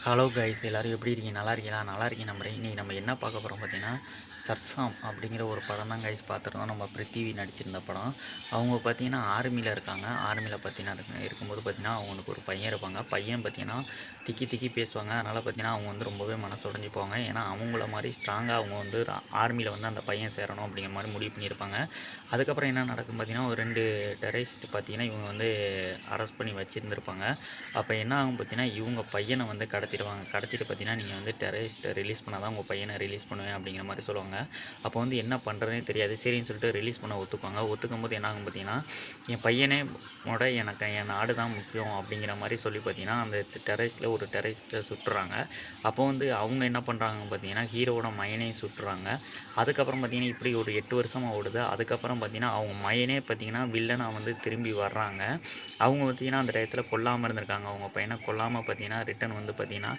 Hello guys எல்லோரும் எப்படி இருக்கீங்க? நல்லா இருக்கீங்களா? நல்லா இருக்கீங்க நம்புறேன். இன்றைக்கி நம்ம என்ன பார்க்க போகிறோம் பார்த்தீங்கன்னா, சர்சாம் அப்படிங்கிற ஒரு படம் தான் கைஸ் பார்த்துருந்தோம். நம்ம பிருத்திவி நடிச்சிருந்த படம். அவங்க பார்த்தீங்கன்னா ஆர்மியில் இருக்காங்க. ஆர்மியில் பார்த்தீங்கன்னா இருக்கும்போது பார்த்தீங்கன்னா அவங்களுக்கு ஒரு பையன் இருப்பாங்க. பையன் பார்த்தீங்கன்னா திக்கி திக்கி பேசுவாங்க. அதனால் பார்த்தீங்கன்னா அவங்க வந்து ரொம்பவே மனசு உடைஞ்சு போவாங்க. ஏன்னா அவங்கள மாதிரி ஸ்ட்ராங்காக அவங்க வந்து ஆர்மியில் வந்து அந்த பையன் சேரணும் அப்படிங்கிற மாதிரி முடிவு பண்ணியிருப்பாங்க. அதுக்கப்புறம் என்ன நடக்கும் பார்த்தீங்கன்னா, ஒரு 2 டெரரிஸ்ட் பார்த்தீங்கன்னா இவங்க வந்து அரெஸ்ட் பண்ணி வச்சுருந்துருப்பாங்க. அப்போ என்ன ஆகும் பார்த்தீங்கன்னா, இவங்க பையனை வந்து கடத்திடுவாங்க. கடத்திட்டு பார்த்தீங்கன்னா, நீங்கள் வந்து டெரரிஸ்ட்டை ரிலீஸ் பண்ணா தான் உங்கள் பையனை ரிலீஸ் பண்ணுவேன் அப்படிங்கிற மாதிரி சொல்லுவாங்க. அப்போ வந்து என்ன பண்ணுறதுனே தெரியாது. சரின்னு சொல்லிட்டு ரிலீஸ் பண்ண ஒத்துக்குவாங்க. ஒத்துக்கும்போது என்ன ஆகும் பார்த்தீங்கன்னா, என் பையனே எனக்கு என் நாடு தான் முக்கியம் அப்படிங்கிற மாதிரி சொல்லி பார்த்தீங்கன்னா, அந்த ஒரு டெரரிஸ்ட்டை சுட்டுறாங்க. அப்போ வந்து அவங்க என்ன பண்ணுறாங்க பார்த்தீங்கன்னா, ஹீரோவோட மகனையும் சுட்டுறாங்க. அதுக்கப்புறம் பார்த்தீங்கன்னா, இப்படி ஒரு 8 வருஷமா ஓடுது. அதுக்கப்புறம் பார்த்தீங்கன்னா, அவங்க மகனே பார்த்தீங்கன்னா, வில்லனா வந்து திரும்பி வர்றாங்க. அவங்க பார்த்தீங்கன்னா, அந்த டயத்தில் கொல்லாம இருந்திருக்காங்க. அவங்க பையன கொல்லாம பார்த்தீங்கன்னா, ரிட்டர்ன் வந்து பார்த்தீங்கன்னா,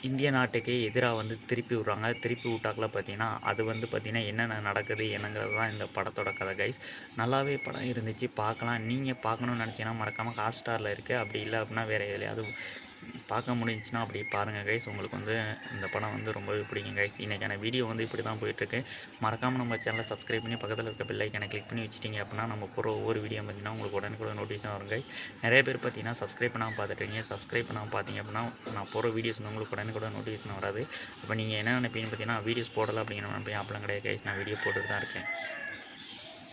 இந்திய நாட்டுக்கே எதிரா வந்து திருப்பி விட்றாங்க. திருப்பி விட்டாக்குல பார்த்தீங்கன்னா, அது வந்து பார்த்தீங்கன்னா, என்னென்ன நடக்குது என்னங்கிறது தான் இந்த படத்தோட கதை கைஸ். நல்லாவே படம் இருந்துச்சு பார்க்கலாம். நீங்கள் பார்க்கணும்னு நினச்சீங்கன்னா மறக்காம ஹாட்ஸ்டாரில் இருக்குது. அப்படி இல்லை அப்படின்னா வேறு எதுலையாவது பார்க்க முடிஞ்சுச்சுன்னா அப்படி பாருங்கள் கைஸ். உங்களுக்கு வந்து இந்த படம் வந்து ரொம்பவே பிடிக்கும் கைஸ். இன்றைக்கான வீடியோ வந்து இப்படி தான் போயிட்டுருக்கு. மறக்காமல் நம்ம சேனலை சப்ஸ்கிரைப் பண்ணி பக்கத்தில் இருக்க பெல் ஐக்கானை கிளிக் பண்ணி வச்சுட்டிங்க அப்படின்னா நம்ம போகிற ஒவ்வொரு வீடியோ பார்த்தீங்கன்னா உங்களுக்கு உடனுக்குடன் நோட்டிஃபிகேஷன் வரும் கைஸ். நிறைய பேர் பார்த்தீங்கன்னா சப்ஸ்கிரைப் பண்ணாமல் பார்த்துட்டீங்க. சப்ஸ்கிரைப் பண்ணாமல் பார்த்தீங்க அப்படின்னா நான் போகிற வீடியோஸ் வந்து உங்களுக்கு உடனுக்குடன் நோட்டிஃபிகேஷன் வராது. இப்போ நீங்கள் என்ன நினைப்பீங்கன்னு பார்த்தீங்கன்னா வீடியோஸ் போடலை அப்படிங்கிற நினைப்பீங்க. அப்படிலாம் கிடையாது கைஸ். நான் வீடியோ போட்டுட்டு தான் இருக்கேன்.